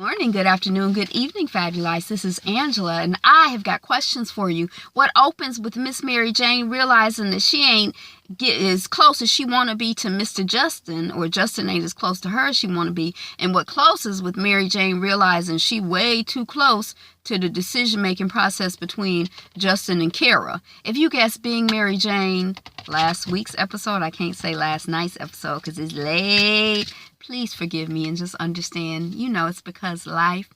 Morning, good afternoon, good evening, Fabulites. This is Angela, and I have got questions for you. What opens with Miss Mary Jane realizing that she ain't get as close as she want to be to Mr. Justin, or Justin ain't as close to her as she want to be, and what closes with Mary Jane realizing she way too close to the decision-making process between Justin and Kara. If you guess being Mary Jane last week's episode, I can't say last night's episode because it's late. Please forgive me and just understand, it's because life.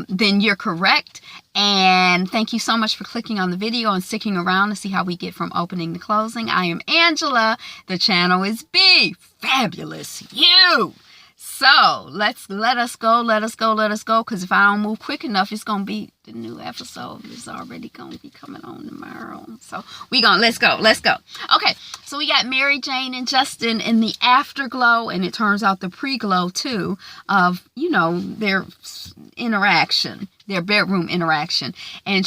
Then you're correct. And thank you so much for clicking on the video and sticking around to see how we get from opening to closing. I am Angela. The channel is Be Fabulous You. So let us go, because if I don't move quick enough, it's going to be, the new episode is already going to be coming on tomorrow. So let's go. Okay, so we got Mary Jane and Justin in the afterglow, and it turns out the pre-glow too, of, their interaction, their bedroom interaction. And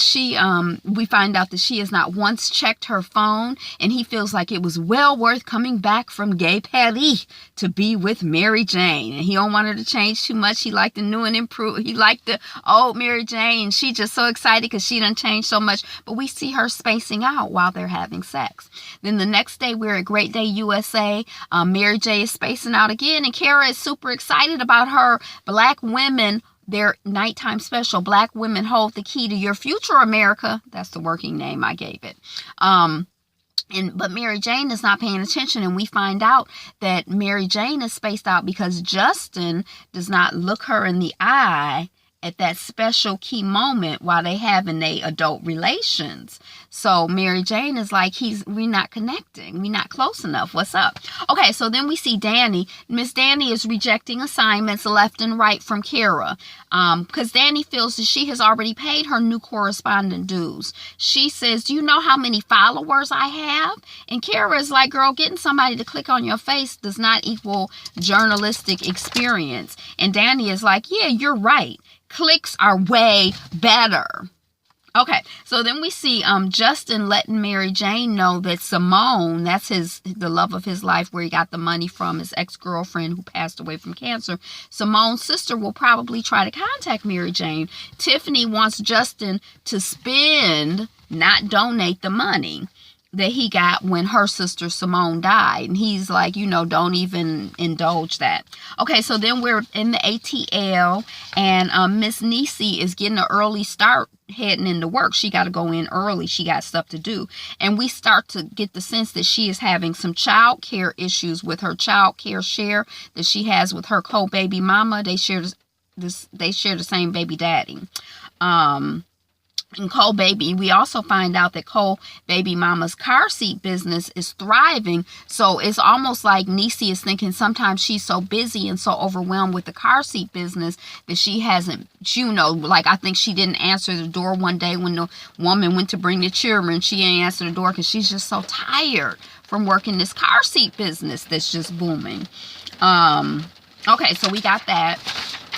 we find out that she has not once checked her phone, and he feels like it was well worth coming back from Gay Paris to be with Mary Jane. And he don't want her to change too much. He liked the new and improved. He liked the old Mary Jane. She just so excited because she done changed so much. But we see her spacing out while they're having sex. Then the next day, we're at Great Day USA. Mary J is spacing out again, and Kara is super excited about her Black women, their nighttime special, Black Women Hold the Key to Your Future, America. That's the working name I gave it. But Mary Jane is not paying attention, and we find out that Mary Jane is spaced out because Justin does not look her in the eye at that special key moment while they having their adult relations. So Mary Jane is like, we're not connecting. We're not close enough. What's up? Okay, so then we see Danny. Miss Danny is rejecting assignments left and right from Kara. Because Danny feels that she has already paid her new correspondent dues. She says, do you know how many followers I have? And Kara is like, girl, getting somebody to click on your face does not equal journalistic experience. And Danny is like, yeah, you're right. Clicks are way better. Okay, so then we see Justin letting Mary Jane know that Simone, that's the love of his life, where he got the money from, his ex-girlfriend who passed away from cancer. Simone's sister will probably try to contact Mary Jane. Tiffany wants Justin to spend, not donate, the money that he got when her sister Simone died. And he's like, don't even indulge that. Okay, so then we're in the ATL, and Miss Niecy is getting an early start heading into work. She got to go in early. She got stuff to do. And we start to get the sense that she is having some child care issues with her child care share that she has with her co-baby mama. They share the same baby daddy. And Cole Baby, we also find out that Cole Baby Mama's car seat business is thriving. So it's almost like Niecy is thinking sometimes she's so busy and so overwhelmed with the car seat business that she hasn't, I think she didn't answer the door one day when the woman went to bring the children. She ain't answered the door because she's just so tired from working this car seat business that's just booming. Okay, so we got that.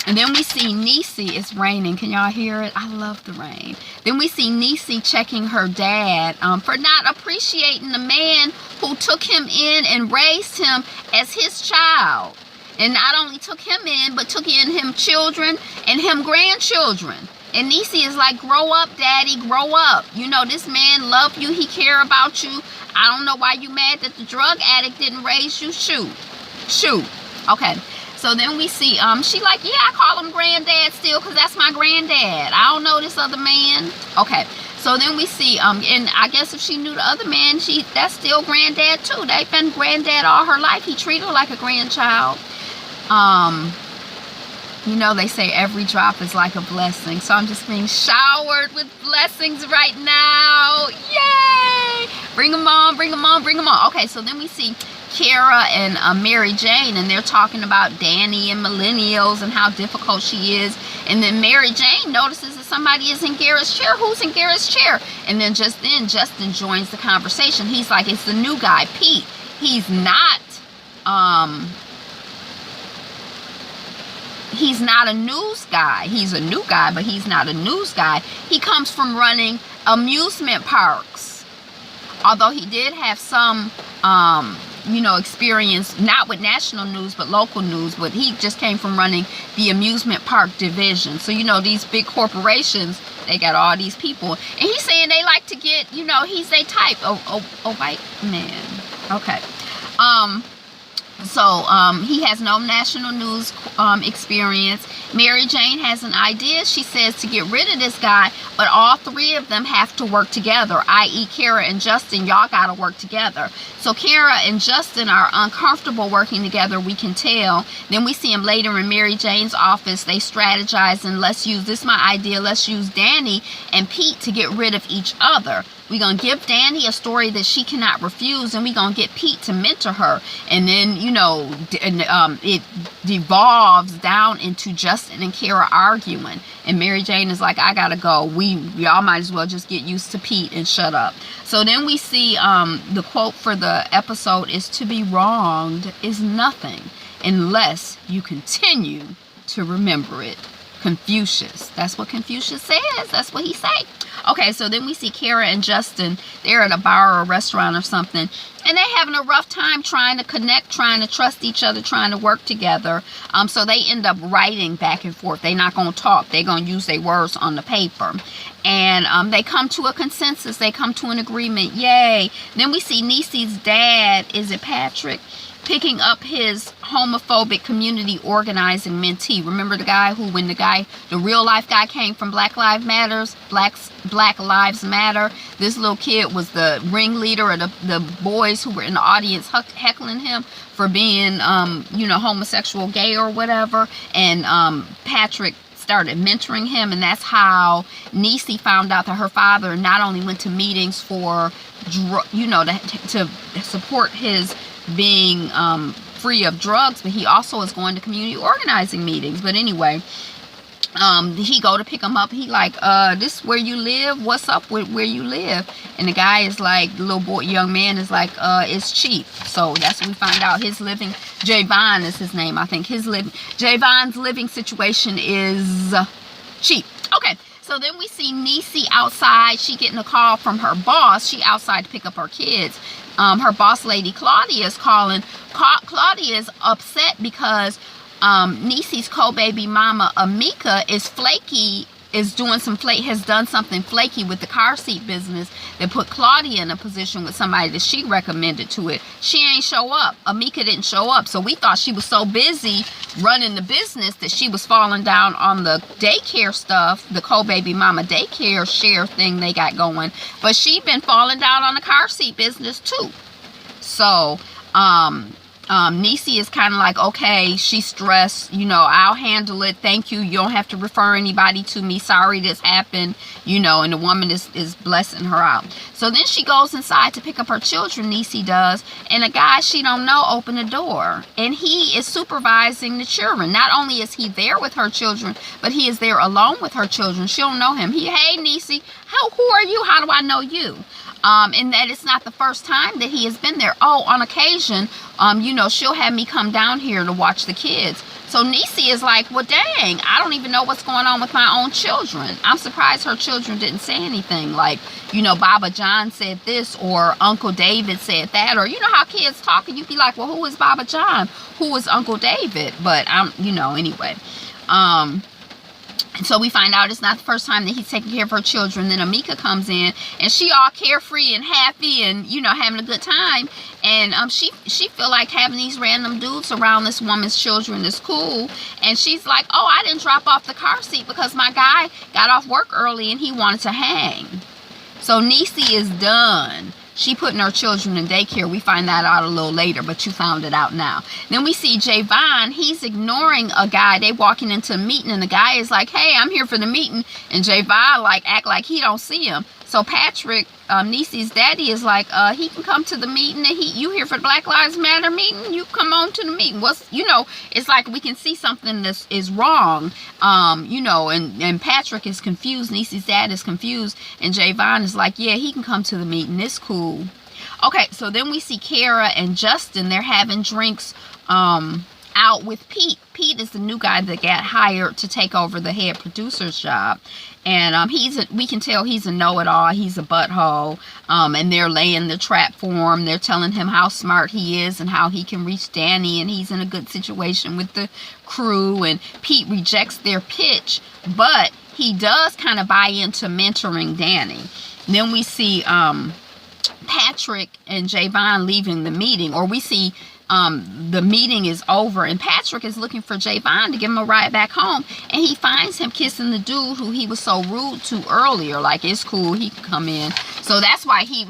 And then we see Niecy, it's raining. Can y'all hear it? I love the rain. Then we see Niecy checking her dad for not appreciating the man who took him in and raised him as his child. And not only took him in, but took in him children and him grandchildren. And Niecy is like, grow up, daddy, grow up. This man love you. He care about you. I don't know why you mad that the drug addict didn't raise you. Shoot. Okay. So then we see, she like, yeah, I call him granddad still because that's my granddad. I don't know this other man. Okay, so then we see, and I guess if she knew the other man, that's still granddad too. They've been granddad all her life. He treated her like a grandchild. They say every drop is like a blessing. So I'm just being showered with blessings right now. Yay! Bring them on, bring them on, bring them on. Okay, so then we see Kara and Mary Jane, and they're talking about Danny and millennials and how difficult she is. And then Mary Jane notices that somebody is in Garrett's chair. Who's in Garrett's chair? And then Justin joins the conversation. He's like, it's the new guy, Pete. He's not a news guy. He's a new guy, but he's not a news guy. He comes from running amusement parks. Although he did have some experience, not with national news, but local news. But he just came from running the amusement park division. So, these big corporations, they got all these people. And he's saying they like to get, he's a type. A white man. Okay. So he has no national news experience. Mary Jane has an idea, she says, to get rid of this guy, but all three of them have to work together, i.e. Kara and Justin. Y'all gotta work together. So Kara and Justin are uncomfortable working together, we can tell. Then we see them later in Mary Jane's office. They strategize, and let's use Danny and Pete to get rid of each other. We're going to give Danny a story that she cannot refuse, and we're going to get Pete to mentor her. And then, it devolves down into Justin and Kara arguing. And Mary Jane is like, I got to go. Y'all might as well just get used to Pete and shut up. So then we see the quote for the episode is, "To be wronged is nothing unless you continue to remember it." Confucius. That's what Confucius says. That's what he say. Okay, so then we see Kara and Justin. They're at a bar or a restaurant or something, and they're having a rough time trying to connect, trying to trust each other, trying to work together. So they end up writing back and forth. They're not going to talk. They're going to use their words on the paper. And they come to a consensus. They come to an agreement. Yay. Then we see Niecy's dad, is it Patrick, picking up his homophobic community organizing mentee. Remember the guy who, when the real life guy came from Black Lives Matter, this little kid was the ringleader of the boys who were in the audience heckling him for being, homosexual, gay or whatever. And Patrick started mentoring him, and that's how Niecy found out that her father not only went to meetings for, to support his being free of drugs, but he also is going to community organizing meetings. But anyway, he go to pick him up. He like, this where you live? What's up with where you live? And the guy is like, the young man is like, it's cheap. So that's when we find out his living, Javon is his name, I think. Javon's living situation is cheap. Okay. So then we see Niecy outside. She getting a call from her boss. She outside to pick up her kids. Her boss lady, Claudia, is calling. Claudia is upset because Niecy's co-baby mama, Amika, is flaky, has done something flaky with the car seat business that put Claudia in a position with somebody that she recommended to it. She ain't show up. Amika didn't show up. So we thought she was so busy running the business that she was falling down on the daycare stuff, the co-baby mama daycare share thing they got going. But she been falling down on the car seat business too. So, Niecy is kind of like, okay, she's stressed, I'll handle it. Thank you. You don't have to refer anybody to me. Sorry this happened, and the woman is blessing her out. So then she goes inside to pick up her children, Niecy does, and a guy she don't know opened the door, and he is supervising the children. Not only is he there with her children, but he is there alone with her children. She don't know him. Hey, Niecy, who are you? How do I know you? And that it's not the first time that he has been there. Oh, on occasion, she'll have me come down here to watch the kids. So Niecy is like, well, dang, I don't even know what's going on with my own children. I'm surprised her children didn't say anything like, Baba John said this, or Uncle David said that, or how kids talk, and you'd be like, well, who is Baba John? Who is Uncle David? But anyway. So we find out it's not the first time that he's taking care of her children. Then Amika comes in, and she all carefree and happy and, having a good time. And she feel like having these random dudes around this woman's children is cool. And she's like, oh, I didn't drop off the car seat because my guy got off work early and he wanted to hang. So Niecy is done. She putting her children in daycare. We find that out a little later, but you found it out now. Then we see Javon. He's ignoring a guy. They walking into a meeting, and the guy is like, hey, I'm here for the meeting. And Javon act like he don't see him. So Patrick, Niecy's daddy, is like, he can come to the meeting. And you here for the Black Lives Matter meeting? You come on to the meeting. It's like we can see something that is wrong. And Patrick is confused. Niecy's dad is confused. And Javon is like, yeah, he can come to the meeting. It's cool. Okay, so then we see Kara and Justin. They're having drinks out with Pete. Pete is the new guy that got hired to take over the head producer's job. And we can tell he's a know-it-all. He's a butthole. And they're laying the trap for him. They're telling him how smart he is and how he can reach Danny, and he's in a good situation with the crew. And Pete rejects their pitch, but he does kind of buy into mentoring Danny. Then we see Patrick and Javon leaving the meeting, or we see the meeting is over and Patrick is looking for Javon to give him a ride back home, and he finds him kissing the dude who he was so rude to earlier. Like, it's cool, he can come in. So that's why he's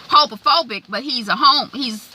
homophobic, but he's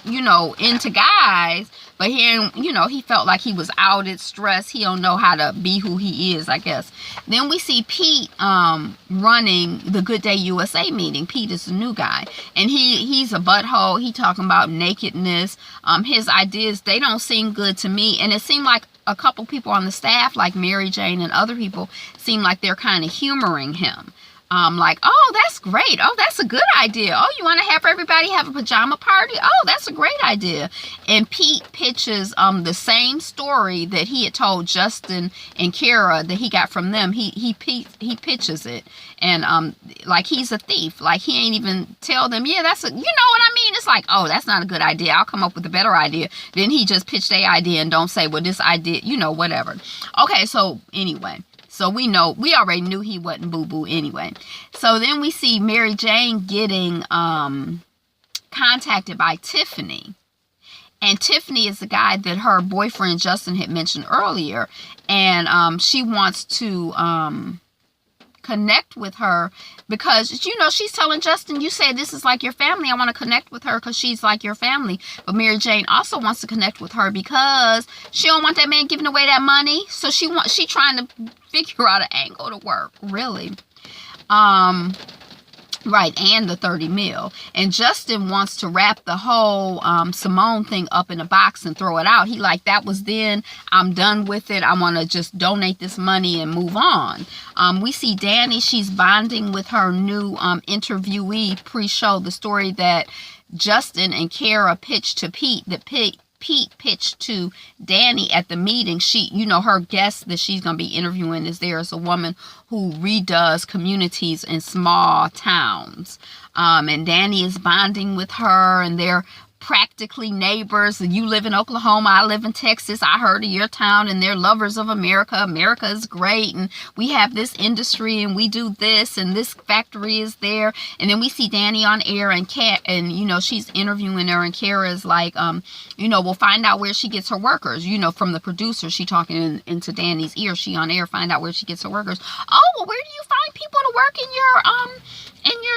you know, into guys. But he, you know, he felt like he was outed, stressed. He don't know how to be who he is, I guess. Then we see Pete running the Good Day USA meeting. Pete is the new guy, and he's a butthole. He talking about nakedness. His ideas, they don't seem good to me. And it seemed like a couple people on the staff, like Mary Jane and other people, seem like they're kind of humoring him. Like, oh, that's great. Oh, that's a good idea. Oh, you want to have everybody have a pajama party? Oh, that's a great idea. And Pete pitches the same story that he had told Justin and Kara that he got from them. He pitches it, and like he's a thief. Like, he ain't even tell them, yeah, that's a, you know what I mean? It's like, oh, that's not a good idea. I'll come up with a better idea. Then he just pitched their idea and don't say, well, this idea, you know, whatever. Okay, so anyway. So we already knew he wasn't boo-boo anyway. So then we see Mary Jane getting contacted by Tiffany. And Tiffany is the guy that her boyfriend Justin had mentioned earlier. And she wants to connect with her because, you know, she's telling Justin, you say this is like your family. I want to connect with her because she's like your family. But Mary Jane also wants to connect with her because she don't want that man giving away that money. So she trying to figure out an angle to work, really. Right, and the 30 mil. And Justin wants to wrap the whole Simone thing up in a box and throw it out. He like, that was then. I'm done with it. I want to just donate this money and move on. We see Danny. She's bonding with her new interviewee pre-show. The story that Justin and Kara pitched to Pete, that Pete pitched to Danny at the meeting. She, you know, her guest that she's going to be interviewing is there as a woman who redoes communities in small towns. And Danny is bonding with her, and they're practically neighbors. You live in Oklahoma, I live in Texas. I heard of your town, and they're lovers of America. America is great, and we have this industry, and we do this, and this factory is there. And then we see Danny on air, and you know, she's interviewing her, and Kara is like, you know, we'll find out where she gets her workers. You know, from the producer, she talking into Danny's ear. She on air, find out where she gets her workers. Oh, well, where do you find people to work in your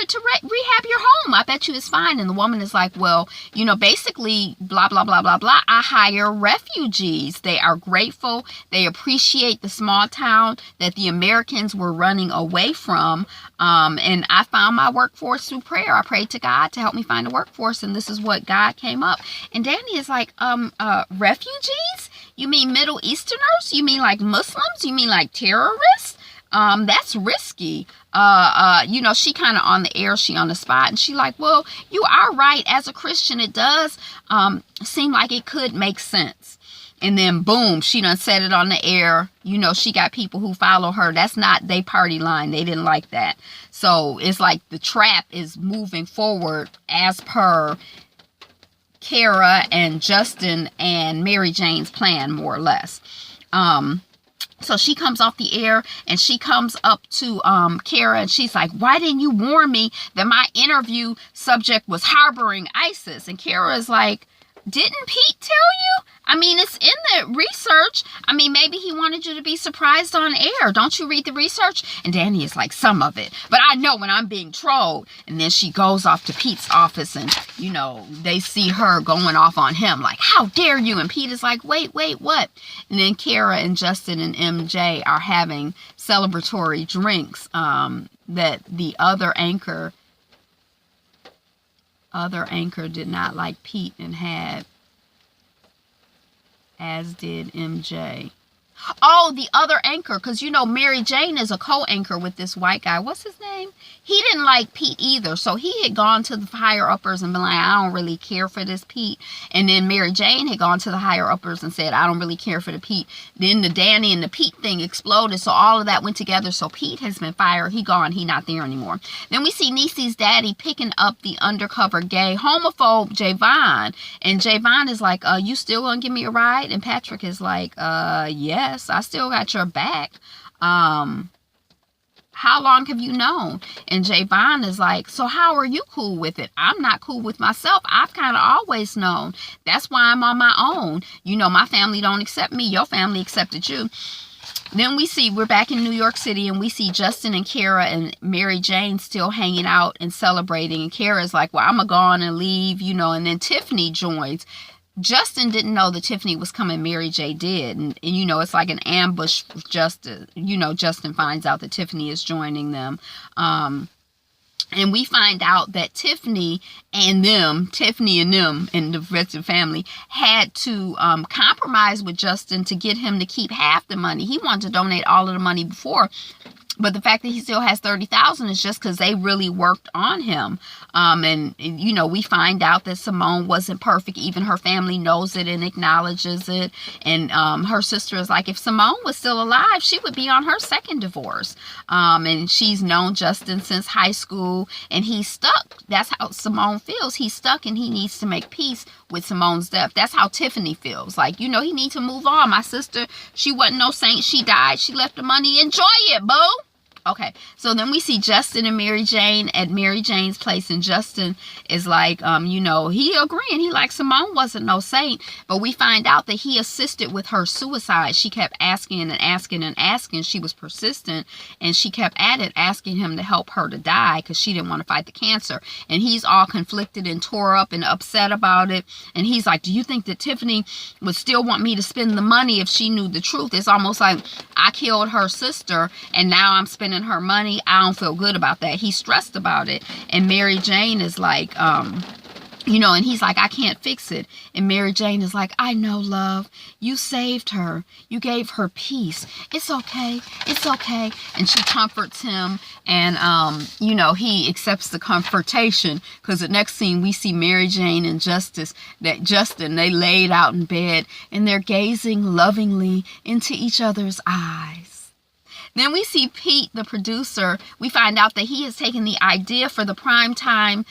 to rehab your home? I bet you it's fine. And the woman is like, well, you know, basically, blah, blah, blah, blah, blah. I hire refugees. They are grateful. They appreciate the small town that the Americans were running away from. And I found my workforce through prayer. I prayed to God to help me find a workforce, and this is what God came up. And Danny is like, refugees? You mean Middle Easterners? You mean like Muslims? You mean like terrorists? That's risky. You know, she kind of on the air, she on the spot, and she like, well, you are right. As a Christian, it does seem like it could make sense. And then boom, she done said it on the air. You know, she got people who follow her. That's not their party line. They didn't like that. So it's like the trap is moving forward as per Kara and Justin and Mary Jane's plan, more or less. So she comes off the air, and she comes up to Kara, and she's like, why didn't you warn me that my interview subject was harboring ISIS? And Kara is like, didn't Pete tell you? I mean, it's in the research. I mean, maybe he wanted you to be surprised on air. Don't you read the research? And Danny is like, some of it. But I know when I'm being trolled. And then she goes off to Pete's office, and, you know, they see her going off on him. Like, how dare you? And Pete is like, wait, what? And then Kara and Justin and MJ are having celebratory drinks that the other anchor did not like Pete and had, as did MJ. Oh, the other anchor, because you know Mary Jane is a co-anchor with this white guy. What's his name? He didn't like Pete either, so he had gone to the higher uppers and been like, I don't really care for this Pete. And then Mary Jane had gone to the higher uppers and said, I don't really care for the Pete. Then the Danny and the Pete thing exploded, so all of that went together. So Pete has been fired. He gone. He not there anymore. Then we see Niecy's daddy picking up the undercover gay homophobe Javon, and Javon is like, you still gonna give me a ride? And Patrick is like, yes, I still got your back. How long have you known? And Javon is like, so how are you cool with it? I'm not cool with myself. I've kind of always known. That's why I'm on my own. You know, my family don't accept me. Your family accepted you. Then we're back in New York City, and we see Justin and Kara and Mary Jane still hanging out and celebrating. And Kara's like, well, I'm going to go on and leave, you know, and then Tiffany joins. Justin didn't know that Tiffany was coming. Mary J did. And you know, it's like an ambush for Justin. You know, Justin finds out that Tiffany is joining them. And we find out that Tiffany and them and the rest of the family had to compromise with Justin to get him to keep half the money. He wanted to donate all of the money before, but the fact that he still has $30,000 is just because they really worked on him. And you know, we find out that Simone wasn't perfect. Even her family knows it and acknowledges it. And her sister is like, if Simone was still alive, she would be on her second divorce. And she's known Justin since high school, and he's stuck. That's how Simone feels. He's stuck, and he needs to make peace with Simone's death. That's how Tiffany feels. Like, you know, he needs to move on. My sister, she wasn't no saint. She died. She left the money. Enjoy it, boo. Okay, so then we see Justin and Mary Jane at Mary Jane's place, and Justin is like, you know, he agreeing. He like, Simone wasn't no saint, but we find out that he assisted with her suicide. She kept asking and asking and asking. She was persistent, and she kept at it, asking him to help her to die because she didn't want to fight the cancer. And he's all conflicted and tore up and upset about it. And he's like, do you think that Tiffany would still want me to spend the money if she knew the truth? It's almost like I killed her sister, and now I'm spending her money. I don't feel good about that. He's stressed about it. And Mary Jane is like, you know, and he's like, I can't fix it. And Mary Jane is like, I know, love. You saved her. You gave her peace. It's okay. It's okay. And she comforts him. And, you know, he accepts the comfortation, because the next scene we see Mary Jane and Justin, they laid out in bed, and they're gazing lovingly into each other's eyes. Then we see Pete, the producer. We find out that he has taken the idea for the primetime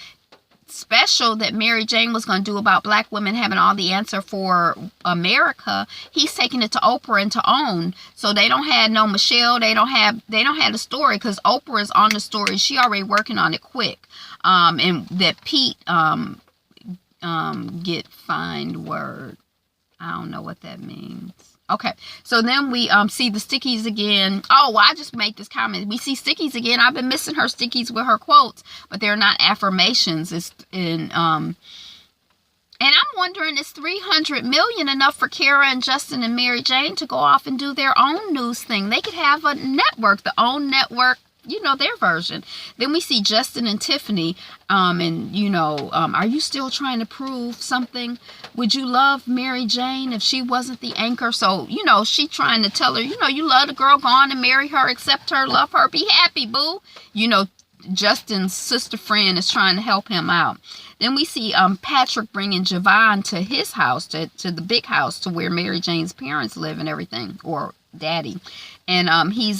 special that Mary Jane was going to do about black women having all the answer for America. He's taking it to Oprah and to OWN. So they don't have no Michelle. They don't have the story, because Oprah is on the story. She already working on it quick. And that Pete get fined word. I don't know what that means. Okay, so then we see the stickies again. Oh, well, I just made this comment. We see stickies again. I've been missing her stickies with her quotes, but they're not affirmations. It's in and I'm wondering, is 300 million enough for Kara and Justin and Mary Jane to go off and do their own news thing? They could have a network, the OWN network, you know, their version. Then we see Justin and Tiffany, and you know, are you still trying to prove something? Would you love Mary Jane if she wasn't the anchor? So, you know, she trying to tell her, you know, you love the girl, go on and marry her, accept her, love her, be happy, boo. You know, Justin's sister friend is trying to help him out. Then we see Patrick bringing Javon to his house, to the big house, to where Mary Jane's parents live and everything, or daddy. And he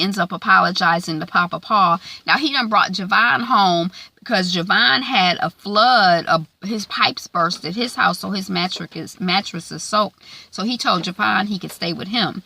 ends up apologizing to Papa Paul. Now, he done brought Javon home because Javon had a flood of his pipes burst at his house, so his mattress is soaked. So he told Javon he could stay with him.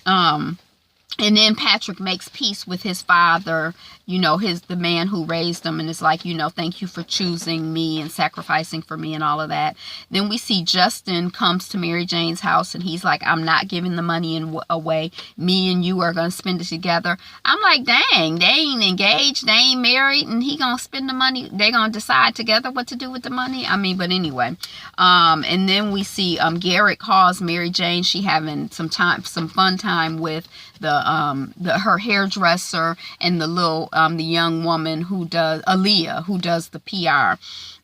And then Patrick makes peace with his father, you know, the man who raised him, and is like, you know, thank you for choosing me and sacrificing for me and all of that. Then we see Justin comes to Mary Jane's house, and he's like, I'm not giving the money away. Me and you are going to spend it together. I'm like, dang, they ain't engaged, they ain't married, and he going to spend the money. They going to decide together what to do with the money. I mean, but anyway. And then we see Garrett calls Mary Jane. She having some fun time with her hairdresser and the young woman who does Aaliyah, who does the PR.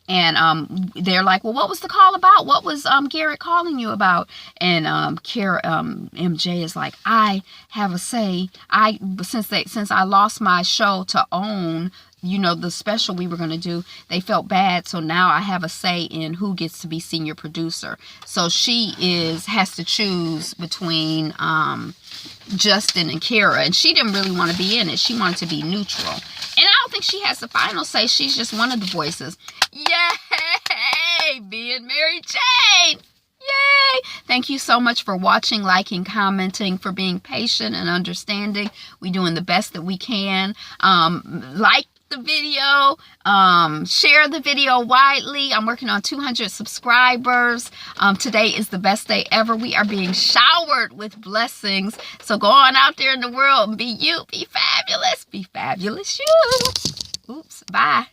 And they're like, well, what was the call about? What was Garrett calling you about? And MJ is like, I have a say. Since I lost my show to OWN, the special we were going to do, they felt bad, so now I have a say in who gets to be senior producer. So she has to choose between Justin and Kara, and she didn't really want to be in it. She wanted to be neutral, and I don't think she has the final say. She's just one of the voices. Yay, being Mary Jane. Yay! Thank you so much for watching, liking, commenting, for being patient and understanding. We're doing the best that we can. Like the video, share the video widely. I'm working on 200 subscribers. Today is the best day ever. We are being showered with blessings. So go on out there in the world and be you. Be fabulous. Be fabulous you. Oops. Bye.